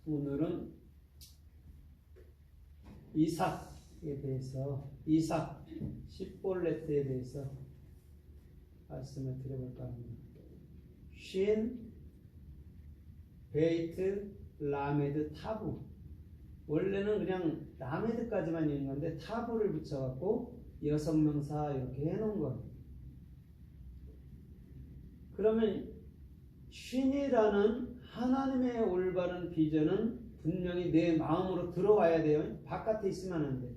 오늘은 이삭에 대해서, 이삭, 십볼레트에 대해서 말씀을 드려볼까 합니다. 쉰, 베이트, 라메드, 타부. 원래는 그냥 라메드까지만 있는 건데 타부를 붙여갖고 여성명사 이렇게 해놓은 거예요. 그러면 쉰이라는 하나님의 올바른 비전은 분명히 내 마음으로 들어와야 돼요. 바깥에 있으면 안 돼.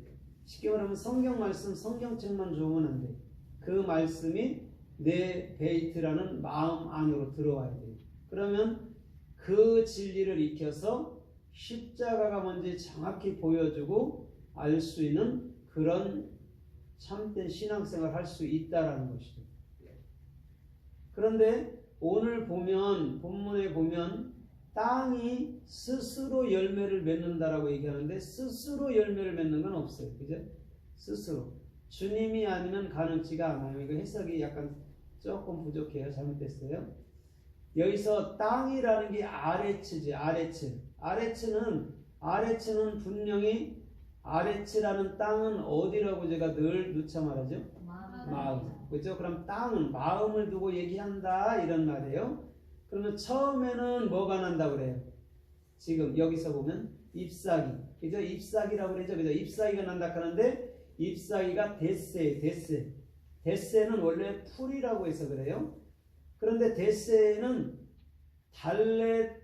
쉽게 말하면 성경 말씀, 성경책만 좋으면 안 돼. 그 말씀이 내 베이트라는 마음 안으로 들어와야 돼요. 그러면 그 진리를 익혀서 십자가가 뭔지 정확히 보여주고 알 수 있는 그런 참된 신앙생활을 할 수 있다라는 것이죠. 그런데 오늘 보면, 본문에 보면 땅이 스스로 열매를 맺는다라고 얘기하는데 스스로 열매를 맺는 건 없어요. 그죠? 스스로. 주님이 아니면 가능치가 않아요. 이거 해석이 약간 조금 부족해요. 잘못됐어요. 여기서 땅이라는 게 아레츠지. 아레츠는 분명히 아레츠라는 땅은 어디라고 제가 늘 누차 말하죠? 마음. 그죠? 그럼 땅은 마음을 두고 얘기한다 이런 말이에요. 그러면 처음에는 뭐가 난다 그래요? 지금 여기서 보면 잎사귀. 그죠? 잎사귀라고 그러죠. 그죠? 잎사귀가 난다 하는데 잎사귀가 데세예요. 데세는 원래 풀이라고 해서 그래요. 그런데 데세는 달렛,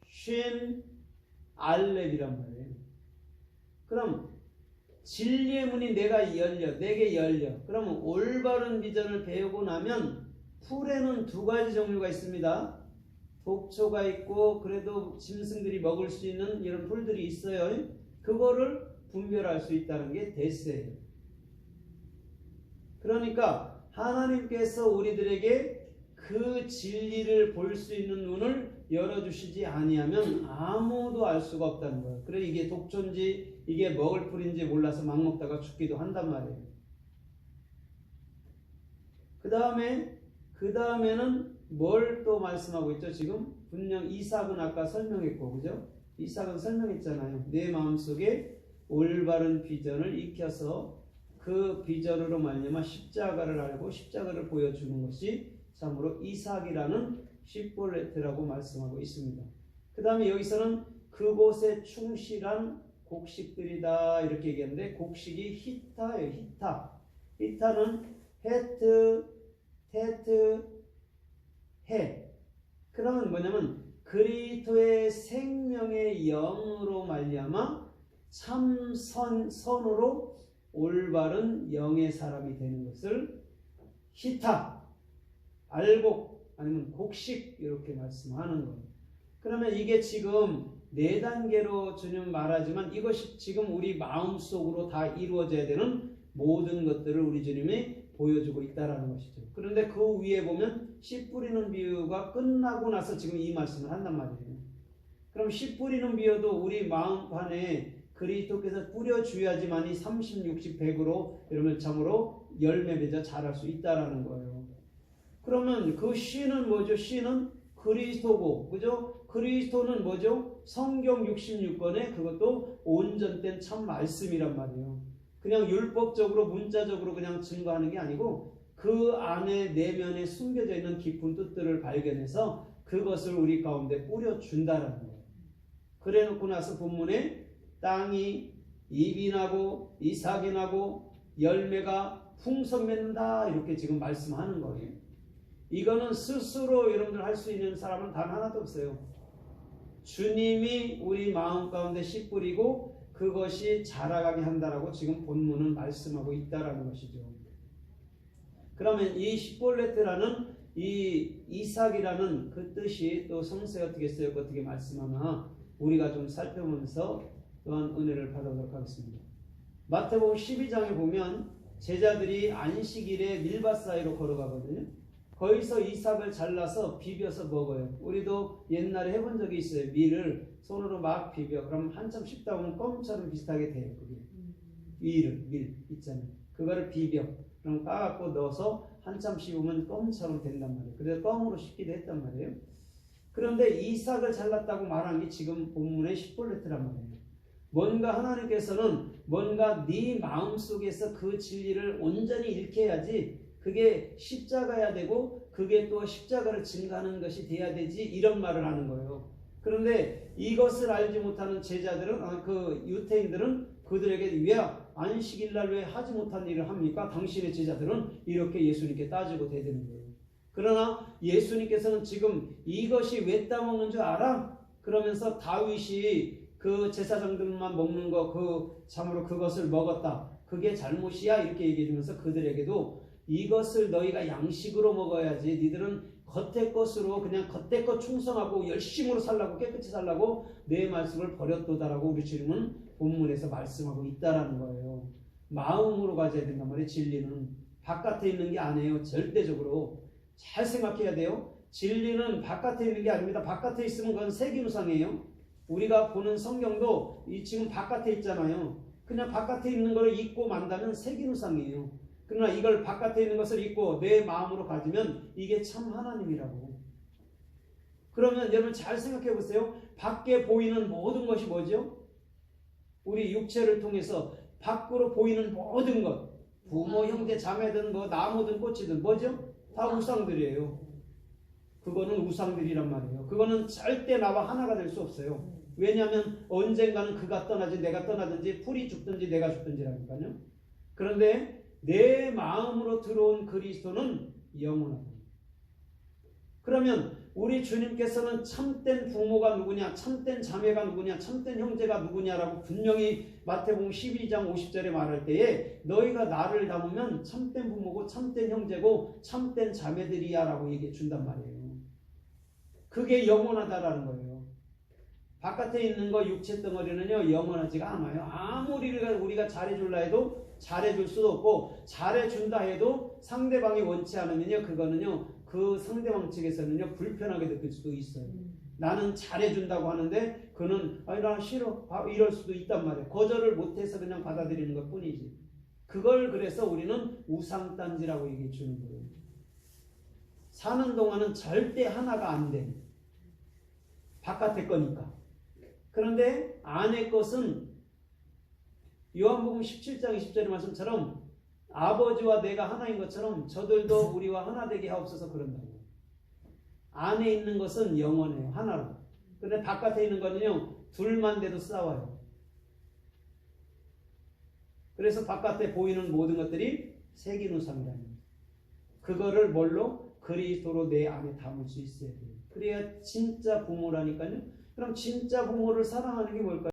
쉰, 알렙이란 말이에요. 그럼 진리의 문이 내게 열려. 그러면 올바른 비전을 배우고 나면 풀에는 두 가지 종류가 있습니다. 독초가 있고 그래도 짐승들이 먹을 수 있는 이런 풀들이 있어요. 그거를 분별할 수 있다는 게 데스예요. 그러니까 하나님께서 우리들에게 그 진리를 볼 수 있는 눈을 열어주시지 아니하면 아무도 알 수가 없다는 거예요. 그래 이게 독초인지 이게 먹을 풀인지 몰라서 막 먹다가 죽기도 한단 말이에요. 그 다음에는 뭘 또 말씀하고 있죠? 지금 분명 이삭은 아까 설명했고, 그죠? 이삭은 설명했잖아요. 내 마음속에 올바른 비전을 익혀서 그 비전으로 말미암아 십자가를 알고 십자가를 보여주는 것이 참으로 이삭이라는 십볼레트라고 말씀하고 있습니다. 그 다음에 여기서는 그곳에 충실한 곡식들이다 이렇게 얘기하는데 곡식이 히타예요. 히타는 헤트, 테트, 해. 그러면 뭐냐면 그리스도의 생명의 영으로 말미암아 참 선으로 올바른 영의 사람이 되는 것을 히타, 알곡 아니면 곡식 이렇게 말씀하는 거예요. 그러면 이게 지금 네 단계로 주님 말하지만 이것이 지금 우리 마음속으로 다 이루어져야 되는 모든 것들을 우리 주님이 보여주고 있다는 것이죠. 그런데 그 위에 보면 씨 뿌리는 비유가 끝나고 나서 지금 이 말씀을 한단 말이에요. 그럼 씨 뿌리는 비유도 우리 마음판에 그리스도께서 뿌려줘야지만이 30, 60, 100으로 이러면 참으로 열매 맺어 자랄 수 있다는 거예요. 그러면 그 씨는 뭐죠? 씨는 그리스도고, 그죠? 그리스도는 뭐죠? 성경 66권에 그것도 온전된 참 말씀이란 말이에요. 그냥 율법적으로 문자적으로 그냥 증거하는 게 아니고 그 안에 내면에 숨겨져 있는 깊은 뜻들을 발견해서 그것을 우리 가운데 뿌려준다라는 거예요. 그래 놓고 나서 본문에 땅이 잎이 나고 이삭이 나고 열매가 풍성 맺는다 이렇게 지금 말씀하는 거예요. 이거는 스스로 여러분들 할 수 있는 사람은 단 하나도 없어요. 주님이 우리 마음 가운데 씨 뿌리고 그것이 자라가게 한다라고 지금 본문은 말씀하고 있다라는 것이죠. 그러면 이 십볼레트라는 이 이삭이라는 그 뜻이 또 성서에 어떻게 쓰였고 어떻게 말씀하나 우리가 좀 살펴보면서 또한 은혜를 받아보도록 하겠습니다. 마태복음 12장에 보면 제자들이 안식일에 밀밭 사이로 걸어가거든요. 거기서 이삭을 잘라서 비벼서 먹어요. 우리도 옛날에 해본 적이 있어요. 밀을 손으로 막 비벼. 그럼 한참 씹다 보면 껌처럼 비슷하게 돼요. 그게 밀 있잖아요. 그거를 비벼. 그럼 까갖고 넣어서 한참 씹으면 껌처럼 된단 말이에요. 그래서 껌으로 씹기도 했단 말이에요. 그런데 이삭을 잘랐다고 말한 게 지금 본문의 10볼레트란 말이에요. 뭔가 하나님께서는 뭔가 네 마음속에서 그 진리를 온전히 일깨야지 그게 십자가야 되고 그게 또 십자가를 증가하는 것이 돼야 되지 이런 말을 하는 거예요. 그런데 이것을 알지 못하는 제자들은 그 유대인들은 그들에게 왜 안식일날 왜 하지 못한 일을 합니까? 당신의 제자들은 이렇게 예수님께 따지고 대드는 거예요. 그러나 예수님께서는 지금 이것이 왜 따먹는 줄 알아? 그러면서 다윗이 그 제사장들만 먹는 거 참으로 그것을 먹었다. 그게 잘못이야 이렇게 얘기해 주면서 그들에게도 이것을 너희가 양식으로 먹어야지 니들은 겉의 것으로 그냥 겉의 것 충성하고 열심으로 살라고 깨끗이 살라고 내 말씀을 버렸도다라고 우리 주님은 본문에서 말씀하고 있다라는 거예요. 마음으로 가져야 된단 말이에요. 진리는 바깥에 있는 게 아니에요. 절대적으로 잘 생각해야 돼요. 진리는 바깥에 있는 게 아닙니다. 바깥에 있으면 그건 세기누상이에요. 우리가 보는 성경도 지금 바깥에 있잖아요. 그냥 바깥에 있는 것을 잊고 만다면 세기누상이에요. 그러나 이걸 바깥에 있는 것을 잊고 내 마음으로 가지면 이게 참 하나님이라고. 그러면 여러분 잘 생각해 보세요. 밖에 보이는 모든 것이 뭐죠? 우리 육체를 통해서 밖으로 보이는 모든 것, 부모, 형제, 자매든 뭐 나무든 꽃이든 뭐죠? 다 우상들이에요. 그거는 우상들이란 말이에요. 그거는 절대 나와 하나가 될 수 없어요. 왜냐하면 언젠가는 그가 떠나지 내가 떠나든지 풀이 죽든지 내가 죽든지라니까요. 그런데 내 마음으로 들어온 그리스도는 영원하다. 그러면 우리 주님께서는 참된 부모가 누구냐, 참된 자매가 누구냐, 참된 형제가 누구냐라고 분명히 마태복음 12장 50절에 말할 때에 너희가 나를 닮으면 참된 부모고 참된 형제고 참된 자매들이야 라고 얘기해 준단 말이에요. 그게 영원하다라는 거예요. 바깥에 있는 거 육체 덩어리는요 영원하지가 않아요. 아무리 우리가 잘해줄라 해도 잘해줄 수도 없고 잘해준다 해도 상대방이 원치 않으면요 그거는요 그 상대방 측에서는요 불편하게 느낄 수도 있어요. 나는 잘해준다고 하는데 그는 아니 나 싫어 이럴 수도 있단 말이에요. 거절을 못해서 그냥 받아들이는 것 뿐이지. 그걸 그래서 우리는 우상단지라고 얘기해 주는 거예요. 사는 동안은 절대 하나가 안 돼. 바깥의 거니까. 그런데 안의 것은 요한복음 17장 20절의 말씀처럼 아버지와 내가 하나인 것처럼 저들도 우리와 하나 되게 하옵소서 그런다고. 안에 있는 것은 영원해요. 하나로. 그런데 바깥에 있는 거는요. 둘만 돼도 싸워요. 그래서 바깥에 보이는 모든 것들이 세기누상이라는 거예요. 그거를 뭘로? 그리스도로 내 안에 담을 수 있어야 돼요. 그래야 진짜 부모라니까요. 그럼 진짜 부모를 사랑하는 게 뭘까요?